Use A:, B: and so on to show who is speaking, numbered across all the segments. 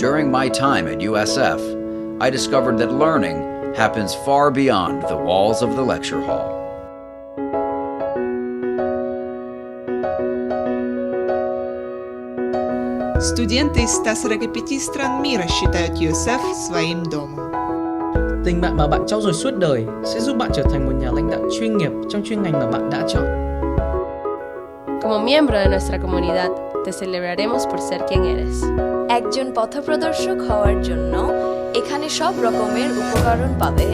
A: During my time at USF, I discovered that learning happens far beyond the walls of the lecture hall.
B: Студенты из 145 стран мира считают USF своим домом.
C: Tình bạn mà bạn trau dồi suốt đời sẽ giúp bạn trở thành một nhà lãnh đạo chuyên nghiệp trong chuyên ngành mà bạn đã chọn.
D: Como miembro de nuestra comunidad, te celebraremos por ser quien eres.
E: একজন পথপ্রদর্শক হওয়ার জন্য এখানে সব রকমের উপকরণ পাবে।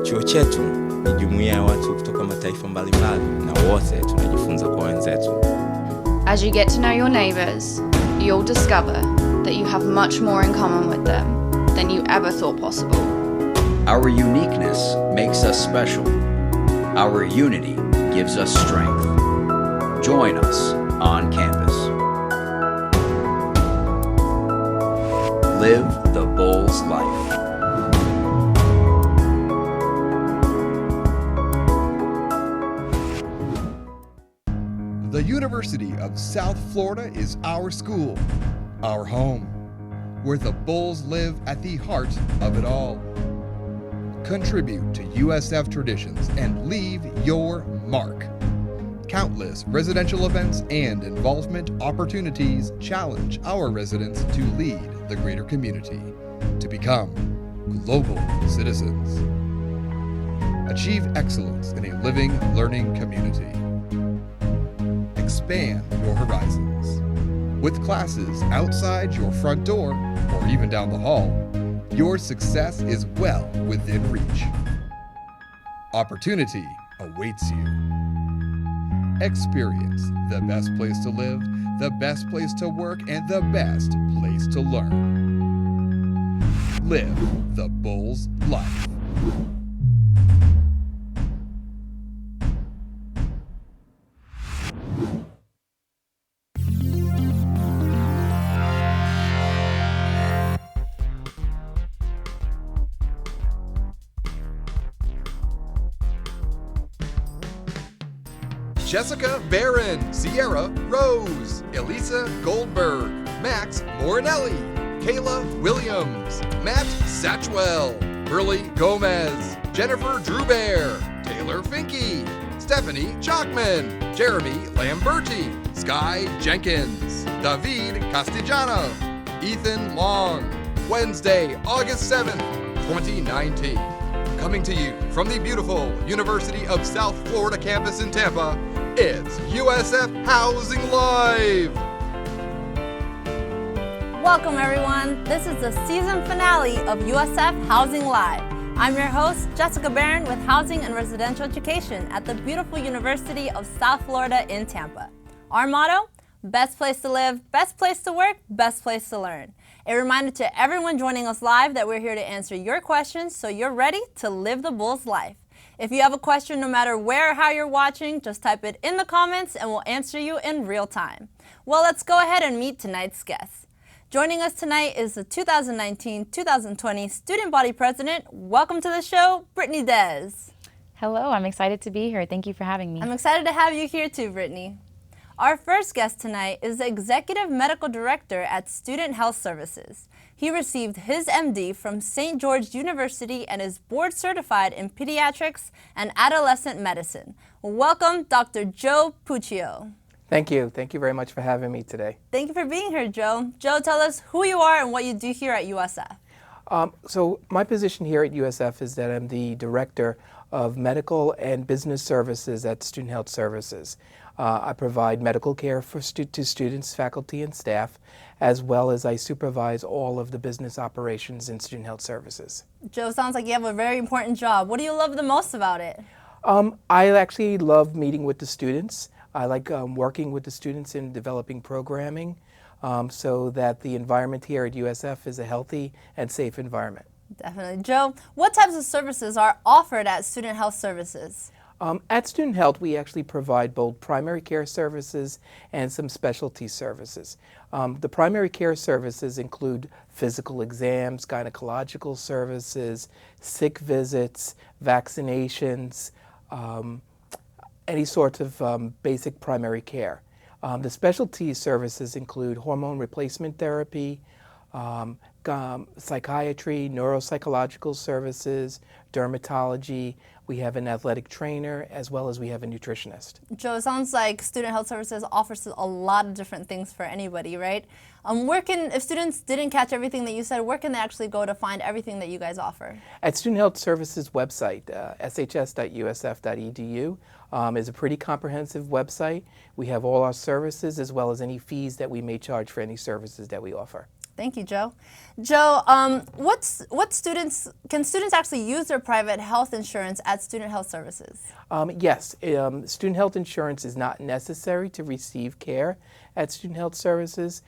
F: Chuo chetu ni jumuiya ya watu kutoka mataifa mbalimbali na wote tunajifunza kwa wenzetu.
G: As you get to know your neighbors, you'll discover that you have much more in common with them than you ever thought possible.
A: Our uniqueness makes us special. Our unity gives us strength. Join us on campus. Live the Bulls life.
H: The University of South Florida is our school, our home, where the Bulls live at the heart of it all. Contribute to USF traditions and leave your mark. Countless residential events and involvement opportunities challenge our residents to lead the greater community, to become global citizens. Achieve excellence in a living, learning community. Expand your horizons. With classes outside your front door or even down the hall, your success is well within reach. Opportunity awaits you. Experience the best place to live, the best place to work, and the best place to learn. Live the Bulls life. Jessica Barron, Sierra Rose, Elisa Goldberg, Max Morinelli, Kayla Williams, Matt Satchwell, Burley Gomez, Jennifer Drewbear, Taylor Finke, Stephanie Chalkman, Jeremy Lamberti, Sky Jenkins, David Castellano, Ethan Long. Wednesday, August 7th, 2019. Coming to you from the beautiful University of South Florida campus in Tampa, it's USF Housing Live!
I: Welcome everyone, this is the season finale of USF Housing Live. I'm your host, Jessica Barron with Housing and Residential Education at the beautiful University of South Florida in Tampa. Our motto, best place to live, best place to work, best place to learn. A reminder to everyone joining us live that we're here to answer your questions so you're ready to live the Bulls life. If you have a question, no matter where or how you're watching, just type it in the comments and we'll answer you in real time. Well, let's go ahead and meet tonight's guests. Joining us tonight is the 2019-2020 Student Body President. Welcome to the show, Britney Deas.
J: Hello, I'm excited to be here. Thank you for having me.
I: I'm excited to have you here too, Britney. Our first guest tonight is the Executive Medical Director at Student Health Services. He received his MD from St. George University and is board certified in pediatrics and adolescent medicine. Welcome, Dr. Joe Puccio.
K: Thank you. Thank you very much for having me today.
I: Thank you for being here, Joe. Joe, tell us who you are and what you do here at USF.
K: So my position here at USF is that I'm the Director of Medical and Business Services at Student Health Services. I provide medical care to students, faculty, and staff, as well as I supervise all of the business operations in Student Health Services.
I: Joe, sounds like you have a very important job. What do you love the most about it?
K: I actually love meeting with the students. I like working with the students in developing programming so that the environment here at USF is a healthy and safe environment.
I: Definitely. Joe, what types of services are offered at Student Health Services?
K: At Student Health, we actually provide both primary care services and some specialty services. The primary care services include physical exams, gynecological services, sick visits, vaccinations, any sort of basic primary care. The specialty services include hormone replacement therapy, psychiatry, neuropsychological services, dermatology. We have an athletic trainer, as well as we have a nutritionist.
I: Joe, it sounds like Student Health Services offers a lot of different things for anybody, right? If students didn't catch everything that you said, where can they actually go to find everything that you guys offer?
K: At Student Health Services website, shs.usf.edu, is a pretty comprehensive website. We have all our services as well as any fees that we may charge for any services that we offer.
I: Thank you, Joe. Joe, can students actually use their private health insurance at Student Health Services?
K: Yes, student health insurance is not necessary to receive care at Student Health Services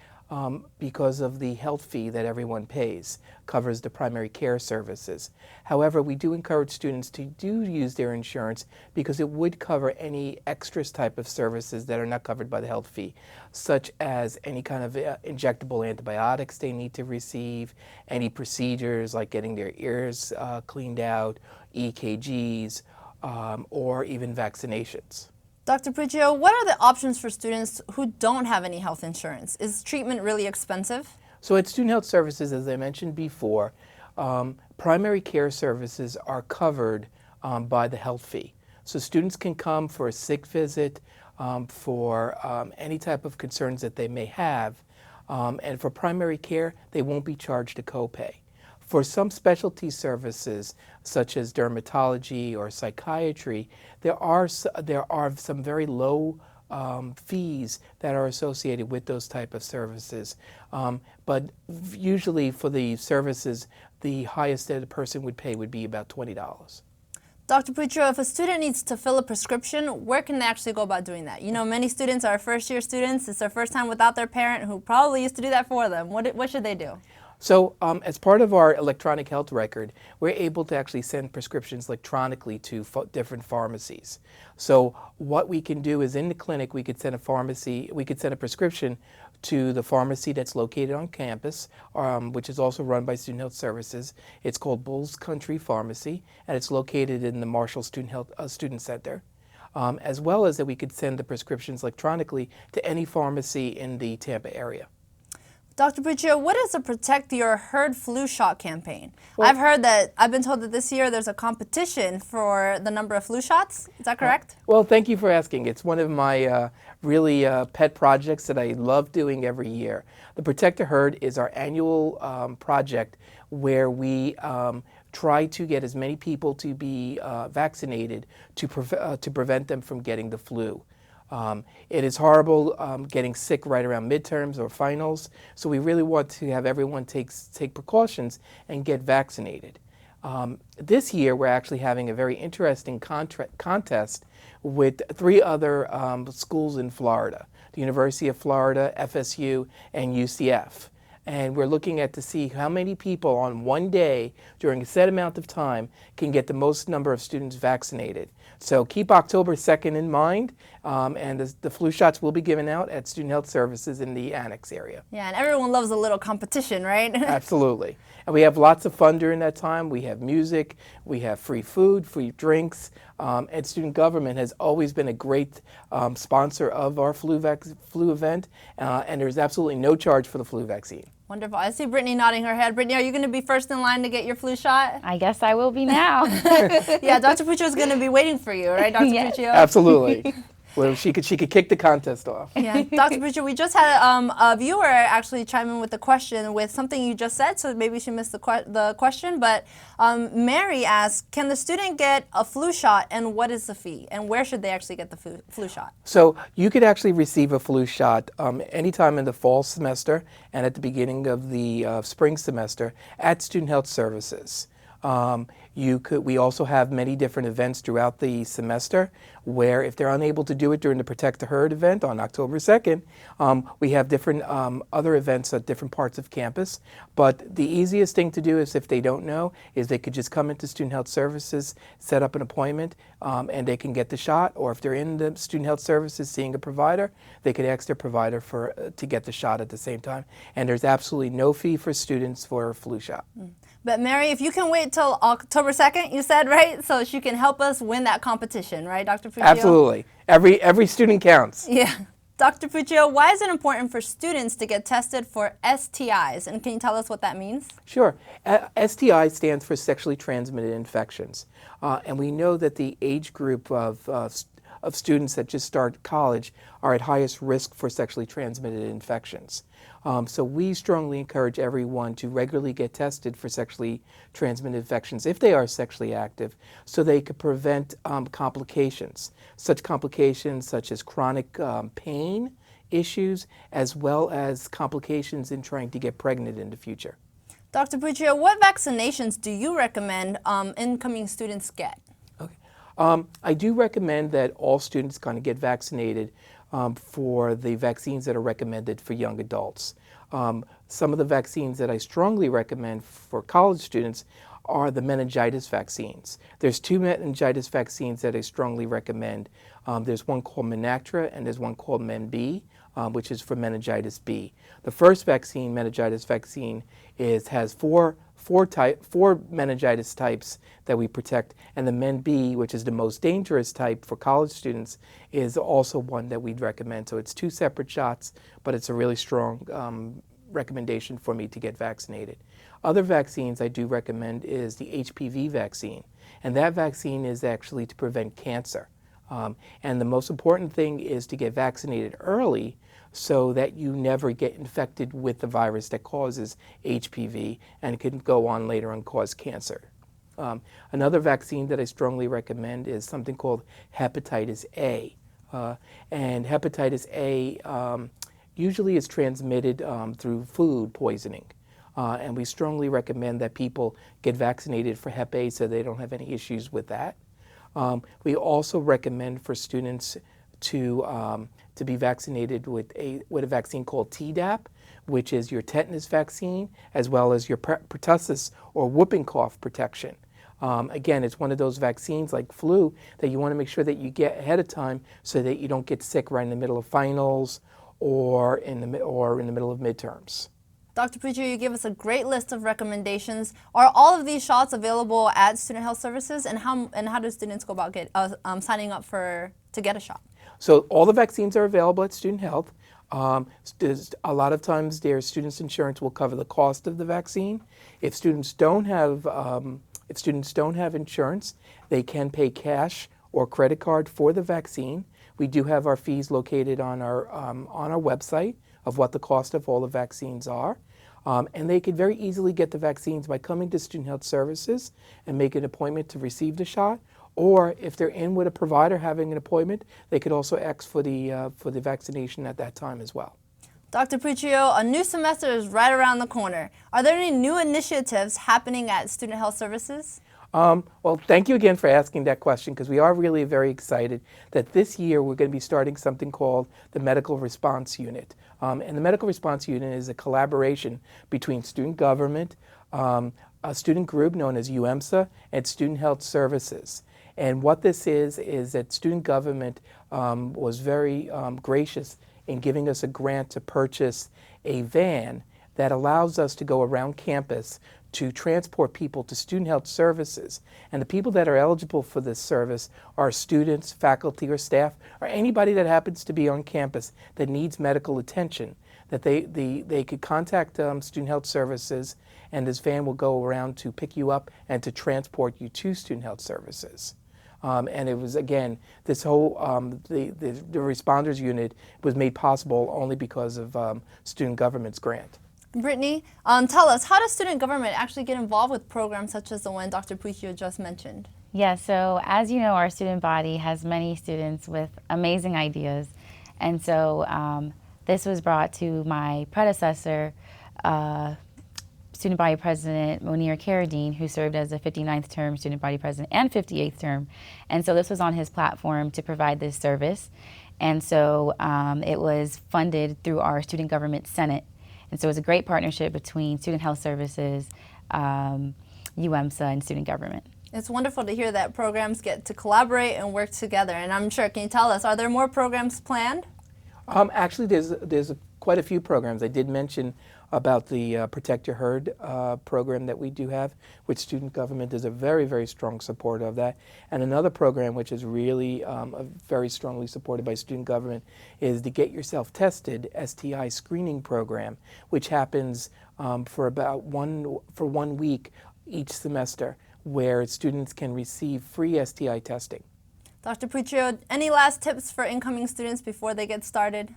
K: because of the health fee that everyone pays, covers the primary care services. However, we do encourage students to use their insurance because it would cover any extras type of services that are not covered by the health fee, such as any kind of injectable antibiotics they need to receive, any procedures like getting their ears cleaned out, EKGs, or even vaccinations.
I: Dr. Puccio, what are the options for students who don't have any health insurance? Is treatment really expensive?
K: So at Student Health Services, as I mentioned before, primary care services are covered by the health fee. So students can come for a sick visit, for any type of concerns that they may have, and for primary care, they won't be charged a copay. For some specialty services, such as dermatology or psychiatry, there are some very low fees that are associated with those type of services. But usually for the services, the highest that a person would pay would be about $20.
I: Dr. Puccio, if a student needs to fill a prescription, where can they actually go about doing that? You know, many students are first-year students. It's their first time without their parent who probably used to do that for them. What should they do?
K: So as part of our electronic health record, we're able to actually send prescriptions electronically to different pharmacies. So what we can do is in the clinic, we could send a prescription to the pharmacy that's located on campus, which is also run by Student Health Services. It's called Bulls Country Pharmacy, and it's located in the Marshall Student Center. As well as that we could send the prescriptions electronically to any pharmacy in the Tampa area.
I: Dr. Puccio, what is the Protect Your Herd flu shot campaign?
K: Well,
I: I've been told that this year there's a competition for the number of flu shots. Is that correct?
K: Well, thank you for asking. It's one of my really pet projects that I love doing every year. The Protect Your Herd is our annual project where we try to get as many people to be vaccinated to prevent them from getting the flu. It is horrible getting sick right around midterms or finals, so we really want to have everyone take precautions and get vaccinated. This year we're actually having a very interesting contest with 3 other schools in Florida, the University of Florida, FSU, and UCF. And we're looking to see how many people on one day during a set amount of time can get the most number of students vaccinated. So keep October 2nd in mind, and the flu shots will be given out at Student Health Services in the Annex area.
I: Yeah, and everyone loves a little competition, right?
K: Absolutely. And we have lots of fun during that time. We have music, we have free food, free drinks, and student government has always been a great sponsor of our flu event, and there's absolutely no charge for the flu vaccine.
I: Wonderful. I see Britney nodding her head. Britney, are you going to be first in line to get your flu shot?
J: I guess I will be now.
I: Yeah, Dr. Puccio is going to be waiting for you, right, Dr.
J: Yes.
I: Puccio?
K: Absolutely. Well, she could kick the contest off.
I: Yeah, Dr. Puccio, we just had a viewer actually chime in with a question with something you just said, so maybe she missed the question. But Mary asked, can the student get a flu shot, and what is the fee, and where should they actually get the flu shot?
K: So you could actually receive a flu shot anytime in the fall semester and at the beginning of the spring semester at Student Health Services. We also have many different events throughout the semester where if they're unable to do it during the Protect the Herd event on October 2nd, we have different other events at different parts of campus. But the easiest thing to do is if they don't know is they could just come into Student Health Services, set up an appointment, and they can get the shot. Or if they're in the Student Health Services seeing a provider, they could ask their provider to get the shot at the same time. And there's absolutely no fee for students for a flu shot.
I: But Mary, if you can wait till October 2nd, you said, right? So she can help us win that competition, right, Dr. Puccio?
K: Absolutely. Every student counts.
I: Yeah. Dr. Puccio, why is it important for students to get tested for STIs? And can you tell us what that means?
K: Sure. STI stands for sexually transmitted infections. And we know that the age group of students that just start college are at highest risk for sexually transmitted infections. So we strongly encourage everyone to regularly get tested for sexually transmitted infections if they are sexually active, so they could prevent complications. Such complications such as chronic pain issues, as well as complications in trying to get pregnant in the future.
I: Dr. Puccio, what vaccinations do you recommend incoming students get?
K: I do recommend that all students kind of get vaccinated for the vaccines that are recommended for young adults. Some of the vaccines that I strongly recommend for college students are the meningitis vaccines. There's 2 meningitis vaccines that I strongly recommend. There's one called Menactra and there's one called MenB, which is for meningitis B. The first vaccine, meningitis vaccine, has four meningitis types that we protect, and the MenB, which is the most dangerous type for college students, is also one that we'd recommend. So it's 2 separate shots, but it's a really strong recommendation for me to get vaccinated. Other vaccines I do recommend is the HPV vaccine, and that vaccine is actually to prevent cancer. And the most important thing is to get vaccinated early so that you never get infected with the virus that causes HPV and can go on later and cause cancer. Another vaccine that I strongly recommend is something called hepatitis A. And hepatitis A usually is transmitted through food poisoning. And we strongly recommend that people get vaccinated for Hep A so they don't have any issues with that. We also recommend for students to be vaccinated with a vaccine called Tdap, which is your tetanus vaccine, as well as your pertussis or whooping cough protection. Again, it's one of those vaccines like flu that you want to make sure that you get ahead of time so that you don't get sick right in the middle of finals or in the middle of midterms.
I: Dr. Puccio, you gave us a great list of recommendations. Are all of these shots available at Student Health Services, and how do students go about signing up to get a shot?
K: So all the vaccines are available at Student Health. A lot of times their students' insurance will cover the cost of the vaccine. If students don't have insurance, they can pay cash or credit card for the vaccine. We do have our fees located on our website of what the cost of all the vaccines are. And they could very easily get the vaccines by coming to Student Health Services and make an appointment to receive the shot. Or if they're in with a provider having an appointment, they could also ask for the vaccination at that time as well.
I: Dr. Puccio, a new semester is right around the corner. Are there any new initiatives happening at Student Health Services?
K: Well, thank you again for asking that question, because we are really very excited that this year we're going to be starting something called the Medical Response Unit. And the Medical Response Unit is a collaboration between student government, a student group known as UMSA, and Student Health Services. And what this is that student government was very gracious in giving us a grant to purchase a van that allows us to go around campus to transport people to Student Health Services. And the people that are eligible for this service are students, faculty, or staff, or anybody that happens to be on campus that needs medical attention, that they could contact Student Health Services, and this van will go around to pick you up and to transport you to Student Health Services. And it was, again, this whole, the Responders Unit was made possible only because of student government's grant.
I: Britney, tell us, how does student government actually get involved with programs such as the one Dr. Puccio just mentioned?
J: Yeah, so as you know, our student body has many students with amazing ideas. And so this was brought to my predecessor, Student Body President Munir Carradine, who served as a 59th term Student Body President and 58th term. And so this was on his platform to provide this service. And so it was funded through our Student Government Senate. And so it was a great partnership between Student Health Services, UMSA, and student government.
I: It's wonderful to hear that programs get to collaborate and work together. And I'm sure, can you tell us, are there more programs planned?
K: Actually, there's quite a few programs. I did mention about the Protect Your Herd program that we do have, which student government is a very, very strong supporter of that. And another program which is really very strongly supported by student government is the Get Yourself Tested STI screening program, which happens for about 1 week each semester, where students can receive free STI testing.
I: Dr. Puccio, any last tips for incoming students before they get started?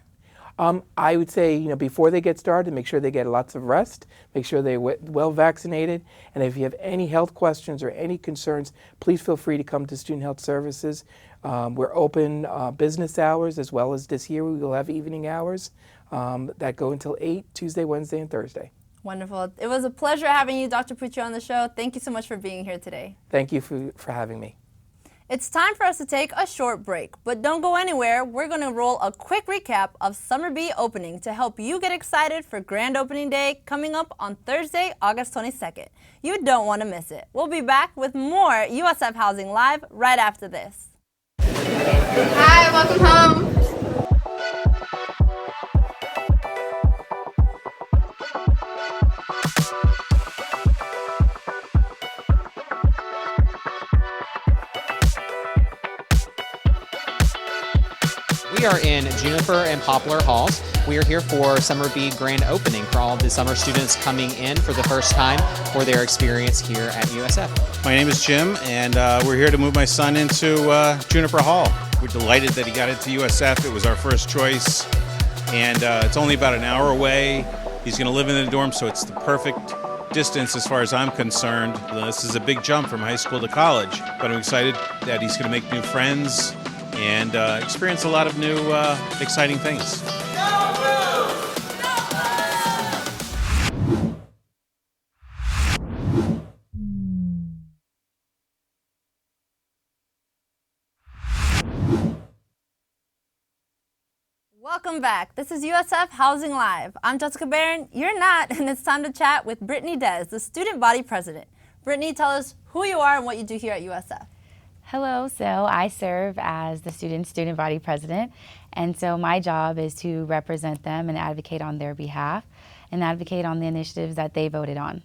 K: I would say, before they get started, make sure they get lots of rest, make sure they're well vaccinated, and if you have any health questions or any concerns, please feel free to come to Student Health Services. We're open business hours, as well as this year we will have evening hours that go until 8, Tuesday, Wednesday, and Thursday.
I: Wonderful. It was a pleasure having you, Dr. Puccio, on the show. Thank you so much for being here today.
K: Thank you for having me.
I: It's time for us to take a short break, but don't go anywhere. We're going to roll a quick recap of Summer B opening to help you get excited for Grand Opening Day coming up on Thursday, August 22nd. You don't want to miss it. We'll be back with more USF Housing Live right after this.
G: Hi, welcome home.
L: We are in Juniper and Poplar Halls. We are here for Summer B Grand Opening for all of the summer students coming in for the first time for their experience here at USF.
M: My name is Jim, and we're here to move my son into Juniper Hall. We're delighted that he got into USF. It was our first choice, and it's only about an hour away. He's going to live in the dorm, so it's the perfect distance as far as I'm concerned. This is a big jump from high school to college, but I'm excited that he's going to make new friends and experience a lot of new exciting things.
I: Welcome back. This is USF Housing Live. I'm Jessica Barron. You're not, and it's time to chat with Britney Deas, the student body president. Britney, tell us who you are and what you do here at USF.
J: Hello, so I serve as the student body president, and so my job is to represent them and advocate on their behalf and advocate on the initiatives that they voted on.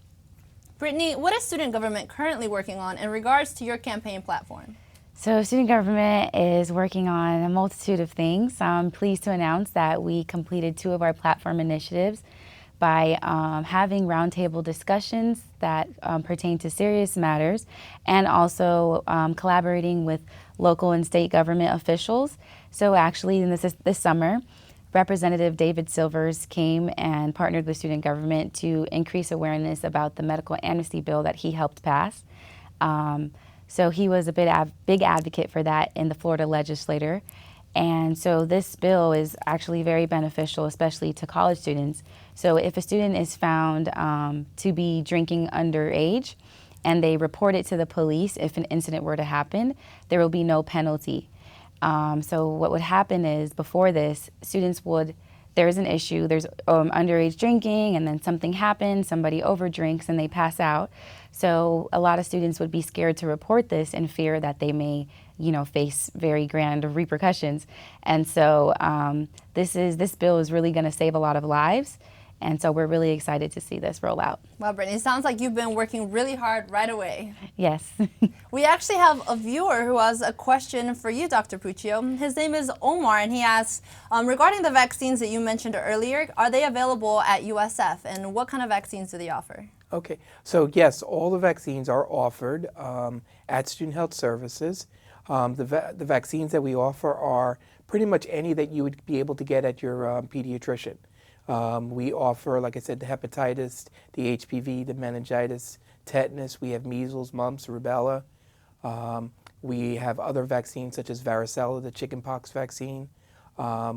I: Britney, what is student government currently working on in regards to your campaign platform?
J: So student government is working on a multitude of things. I'm pleased to announce that we completed 2 of our platform initiatives by having roundtable discussions that pertain to serious matters, and also collaborating with local and state government officials. So actually in this summer, Representative David Silvers came and partnered with student government to increase awareness about the medical amnesty bill that he helped pass. So he was a big advocate for that in the Florida legislature. And so this bill is actually very beneficial, especially to college students. So if a student is found to be drinking underage and they report it to the police, if an incident were to happen, there will be no penalty. So what would happen is, before this, there's an issue, there's underage drinking, and then something happens, somebody overdrinks and they pass out. So a lot of students would be scared to report this in fear that they may face very grand repercussions. And so this bill is really going to save a lot of lives. And so we're really excited to see this roll out.
I: Wow, Brittany, it sounds like you've been working really hard right away.
J: Yes.
I: We actually have a viewer who has a question for you, Dr. Puccio. His name is Omar, and he asks, regarding the vaccines that you mentioned earlier, are they available at USF, and what kind of vaccines do they offer?
K: Okay, so yes, all the vaccines are offered at Student Health Services. The vaccines that we offer are pretty much any that you would be able to get at your pediatrician. We offer, like I said, the hepatitis, the HPV, the meningitis, tetanus. We have measles, mumps, rubella. We have other vaccines such as varicella, the chickenpox vaccine,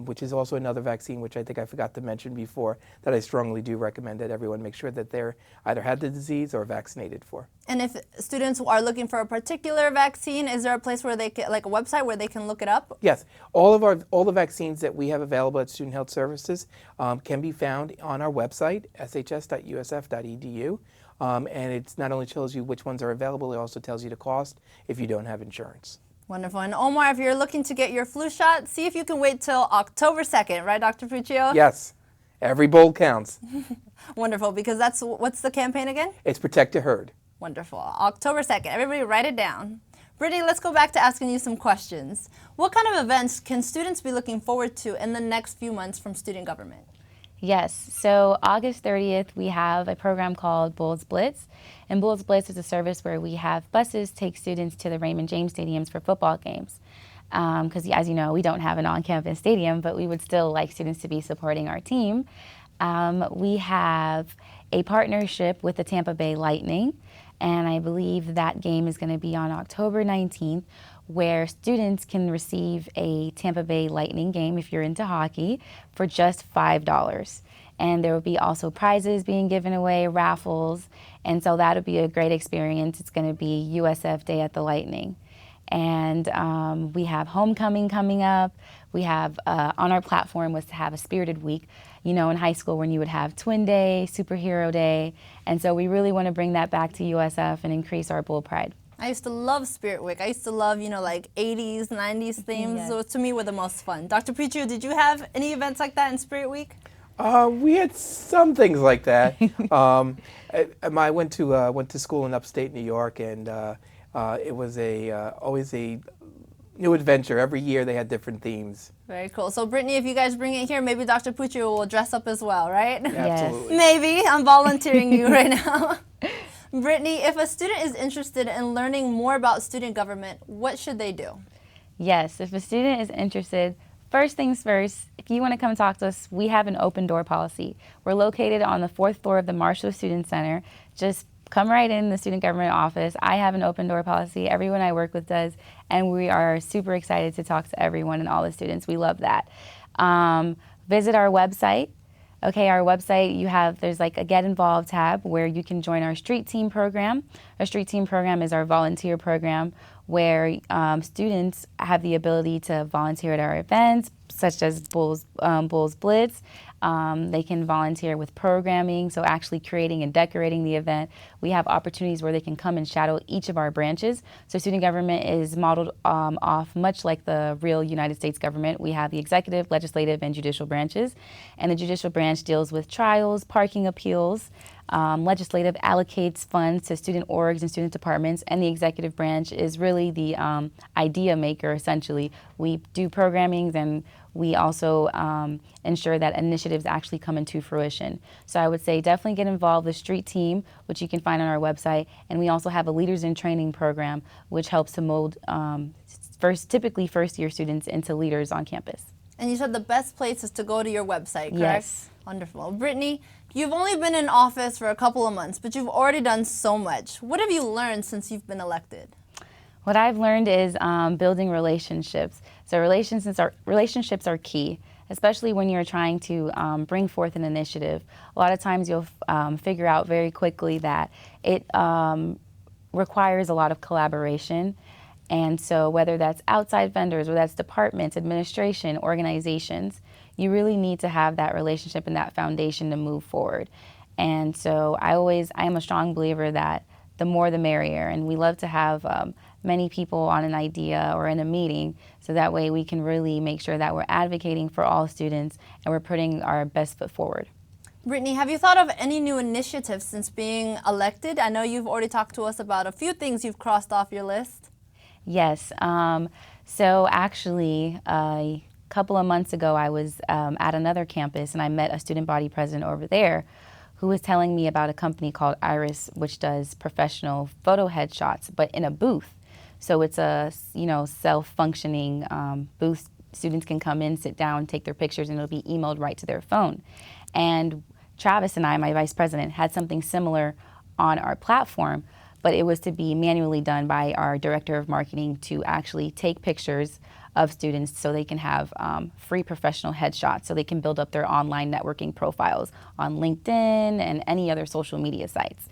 K: which is also another vaccine which I think I forgot to mention before, that I strongly do recommend that everyone make sure that they're either had the disease or vaccinated for.
I: And if students are looking for a particular vaccine, is there a place where they can, like a website where they can look it up?
K: Yes, all the vaccines that we have available at Student Health Services can be found on our website, shs.usf.edu. And it not only tells you which ones are available, it also tells you the cost if you don't have insurance.
I: Wonderful. And Omar, if you're looking to get your flu shot, see if you can wait till October 2nd, right, Dr. Puccio?
K: Yes, Every bowl counts.
I: Wonderful, because what's the campaign again?
K: It's Protect the Herd.
I: Wonderful. October 2nd. Everybody write it down. Brittany, let's go back to asking you some questions. What kind of events can students be looking forward to in the next few months from student government?
J: Yes, so August 30th, we have a program called Bulls Blitz. And Bulls Blitz is a service where we have buses take students to the Raymond James stadiums for football games. Because as you know, we don't have an on-campus stadium, but we would still like students to be supporting our team. We have a partnership with the Tampa Bay Lightning, and I believe that game is going to be on October 19th, where students can receive a Tampa Bay Lightning game, if you're into hockey, for just $5. And there will be also prizes being given away, raffles, and so that'll be a great experience. It's going to be USF Day at the Lightning. And we have homecoming coming up. We have, on our platform was to have a Spirited Week, you know, in high school when you would have Twin Day, Superhero Day. And so we really want to bring that back to USF and increase our Bull Pride.
I: I used to love Spirit Week. I used to love, you know, like 80s, 90s themes.
J: Yes.
I: So to me were the most fun. Dr. Puccio, did you have any events like that in Spirit Week?
K: We had some things like that. I went to school in upstate New York, and it was always a new adventure. Every year they had different themes.
I: Very cool. So Brittany, if you guys bring it here, maybe Dr. Puccio will dress up as well, right?
K: Absolutely.
I: Maybe. I'm volunteering you right now. Brittany, if a student is interested in learning more about student government, what should they do?
J: Yes, if a student is interested, first things first, if you want to come talk to us, we have an open door policy. We're located on the 4th floor of the Marshall Student Center. Just come right in the student government office. I have an open door policy. Everyone I work with does, and we are super excited to talk to everyone and all the students. We love that. Visit our website. Okay, our website, there's like a Get Involved tab where you can join our Street Team program. Our Street Team program is our volunteer program where students have the ability to volunteer at our events, such as Bulls Blitz. They can volunteer with programming, so actually creating and decorating the event. We have opportunities where they can come and shadow each of our branches. So student government is modeled off much like the real United States government. We have the executive, legislative, and judicial branches. And the judicial branch deals with trials, parking appeals. Legislative allocates funds to student orgs and student departments, and the executive branch is really the idea maker, essentially. We do programmings, and we also ensure that initiatives actually come into fruition. So I would say definitely get involved with Street Team, which you can find on our website, and we also have a Leaders in Training program, which helps to mold typically first-year students into leaders on campus.
I: And you said the best place is to go to your website, correct?
J: Yes.
I: Wonderful. Brittany, you've only been in office for a couple of months, but you've already done so much. What have you learned since you've been elected?
J: What I've learned is building relationships. So relationships are key, especially when you're trying to bring forth an initiative. A lot of times you'll figure out very quickly that it requires a lot of collaboration. And so whether that's outside vendors, or that's departments, administration, organizations, you really need to have that relationship and that foundation to move forward. And so I am a strong believer that the more the merrier, and we love to have many people on an idea or in a meeting, so that way we can really make sure that we're advocating for all students and we're putting our best foot forward.
I: Brittany, have you thought of any new initiatives since being elected? I know you've already talked to us about a few things you've crossed off your list.
J: Yes, so actually a couple of months ago I was at another campus, and I met a student body president over there who was telling me about a company called Iris, which does professional photo headshots, but in a booth. So it's a self-functioning booth. Students can come in, sit down, take their pictures, and it'll be emailed right to their phone. And Travis and I, my vice president, had something similar on our platform, but it was to be manually done by our director of marketing to actually take pictures of students so they can have free professional headshots, so they can build up their online networking profiles on LinkedIn and any other social media sites.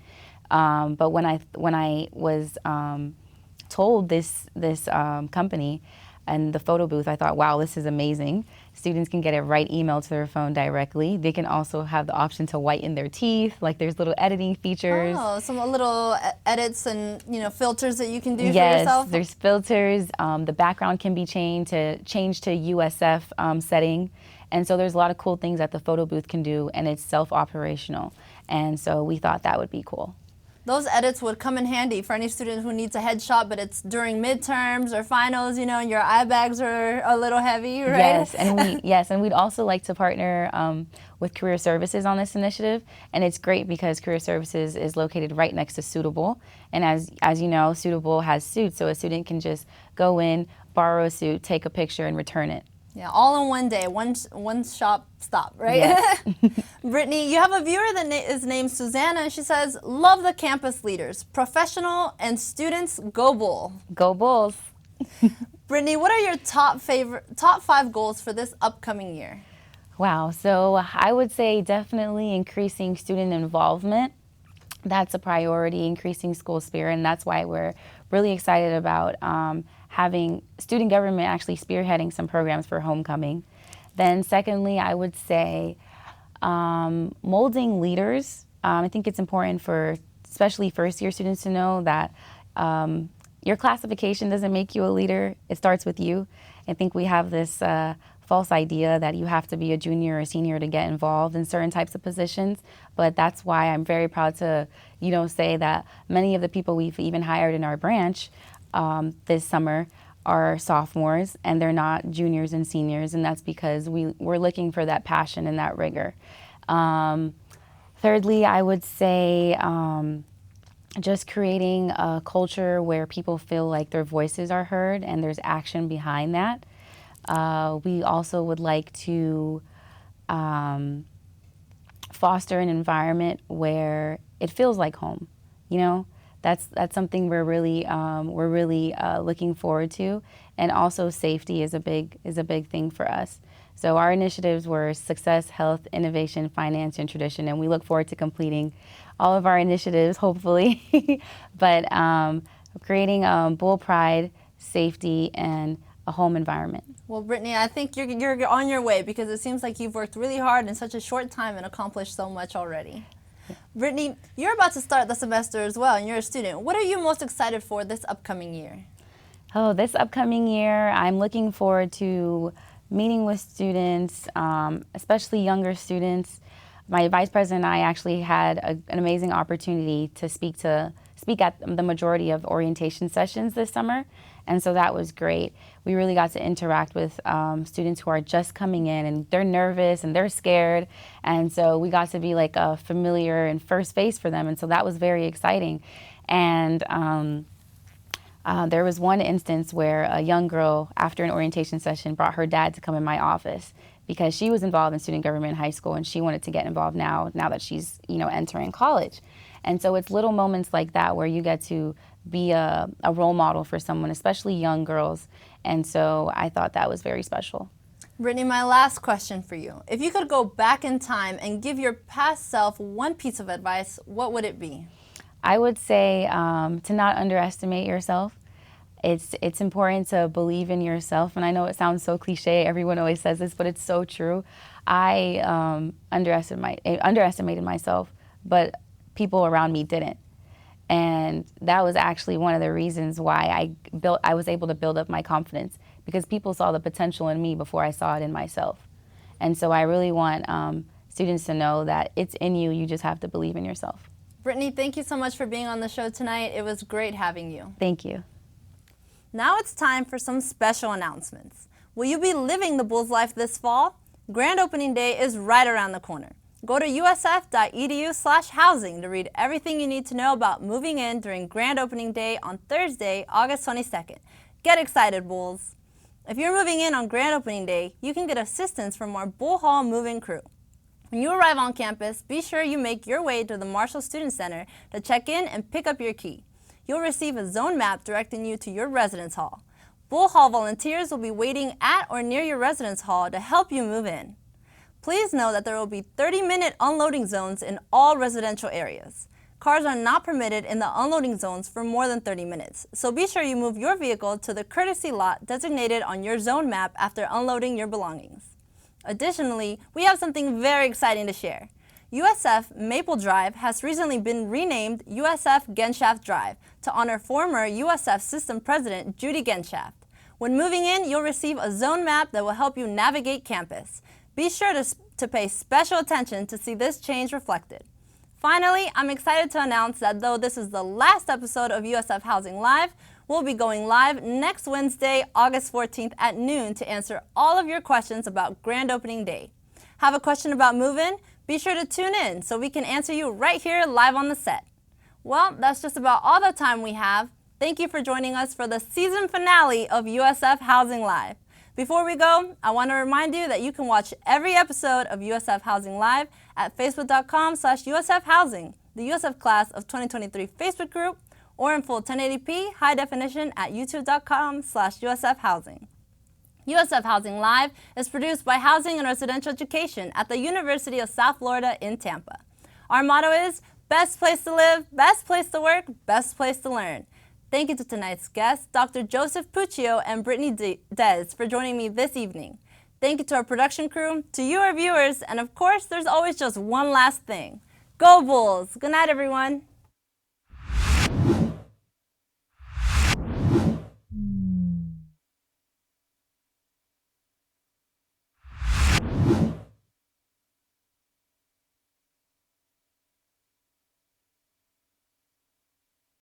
J: But when I was told this company and the photo booth, I thought, wow, this is amazing. Students can get it right emailed to their phone directly. They can also have the option to whiten their teeth, like there's little editing features.
I: Oh, some little edits and filters that you can do for yourself?
J: Yes, there's filters. The background can be changed to USF setting. And so there's a lot of cool things that the photo booth can do, and it's self-operational. And so we thought that would be cool.
I: Those edits would come in handy for any student who needs a headshot, but it's during midterms or finals, you know, and your eye bags are a little heavy, right?
J: Yes, and we'd also like to partner with Career Services on this initiative, and it's great because Career Services is located right next to Suitable, and as you know, Suitable has suits, so a student can just go in, borrow a suit, take a picture, and return it.
I: Yeah, all in one day, one shop stop, right?
J: Yes.
I: Brittany, you have a viewer that is named Susanna, and she says, love the campus leaders, professional and students, go Bull.
J: Go Bulls.
I: Brittany, what are your top 5 goals for this upcoming year?
J: Wow, so I would say definitely increasing student involvement. That's a priority, increasing school spirit, and that's why we're really excited about having student government actually spearheading some programs for homecoming. Then secondly, I would say molding leaders. I think it's important for especially first-year students to know that your classification doesn't make you a leader. It starts with you. I think we have this false idea that you have to be a junior or senior to get involved in certain types of positions, but that's why I'm very proud to, you know, say that many of the people we've even hired in our branch this summer are sophomores, and they're not juniors and seniors, and that's because we're looking for that passion and that rigor. Thirdly, I would say just creating a culture where people feel like their voices are heard and there's action behind that. We also would like to foster an environment where it feels like home. You know, that's something we're really looking forward to, and also safety is a big thing for us. So our initiatives were success, health, innovation, finance, and tradition, and we look forward to completing all of our initiatives, hopefully. But creating Bull Pride, safety, and a home environment.
I: Well, Brittany, I think you're on your way, because it seems like you've worked really hard in such a short time and accomplished so much already. Yeah. Brittany, you're about to start the semester as well, and you're a student. What are you most excited for this upcoming year?
J: Oh, this upcoming year, I'm looking forward to meeting with students, especially younger students. My vice president and I actually had an amazing opportunity to speak at the majority of orientation sessions this summer, and so that was great. We really got to interact with students who are just coming in, and they're nervous and they're scared, and so we got to be like a familiar and first face for them, and so that was very exciting. And there was one instance where a young girl, after an orientation session, brought her dad to come in my office because she was involved in student government in high school, and she wanted to get involved now that she's, you know, entering college. And so it's little moments like that where you get to be a role model for someone, especially young girls. And so I thought that was very special.
I: Brittany, my last question for you. If you could go back in time and give your past self one piece of advice, what would it be?
J: I would say to not underestimate yourself. It's important to believe in yourself, and I know it sounds so cliche, everyone always says this, but it's so true. I underestimated myself, but people around me didn't. And that was actually one of the reasons why I was able to build up my confidence, because people saw the potential in me before I saw it in myself. And so I really want students to know that it's in you, you just have to believe in yourself.
I: Brittany, thank you so much for being on the show tonight. It was great having you.
J: Thank you.
I: Now it's time for some special announcements. Will you be living the Bulls life this fall? Grand opening day is right around the corner. Go to usf.edu/housing to read everything you need to know about moving in during grand opening day on Thursday, August 22nd. Get excited, Bulls! If you're moving in on grand opening day, you can get assistance from our Bull Hall move-in crew. When you arrive on campus, be sure you make your way to the Marshall Student Center to check in and pick up your key. You'll receive a zone map directing you to your residence hall. Bull Hall volunteers will be waiting at or near your residence hall to help you move in. Please know that there will be 30-minute unloading zones in all residential areas. Cars are not permitted in the unloading zones for more than 30 minutes, so be sure you move your vehicle to the courtesy lot designated on your zone map after unloading your belongings. Additionally, we have something very exciting to share. USF Maple Drive has recently been renamed USF Genshaft Drive to honor former USF System President Judy Genshaft. When moving in, you'll receive a zone map that will help you navigate campus. Be sure to pay special attention to see this change reflected. Finally, I'm excited to announce that though this is the last episode of USF Housing Live, we'll be going live next Wednesday, August 14th at noon to answer all of your questions about grand opening day. Have a question about move-in? Be sure to tune in so we can answer you right here live on the set. Well, that's just about all the time we have. Thank you for joining us for the season finale of USF Housing Live. Before we go, I want to remind you that you can watch every episode of USF Housing Live at facebook.com/USF Housing, the USF Class of 2023 Facebook group, or in full 1080p high definition at youtube.com/USF Housing. USF Housing Live is produced by Housing and Residential Education at the University of South Florida in Tampa. Our motto is, best place to live, best place to work, best place to learn. Thank you to tonight's guests, Dr. Joseph Puccio and Britney Deas, for joining me this evening. Thank you to our production crew, to you, our viewers, and of course, there's always just one last thing. Go Bulls! Good night, everyone.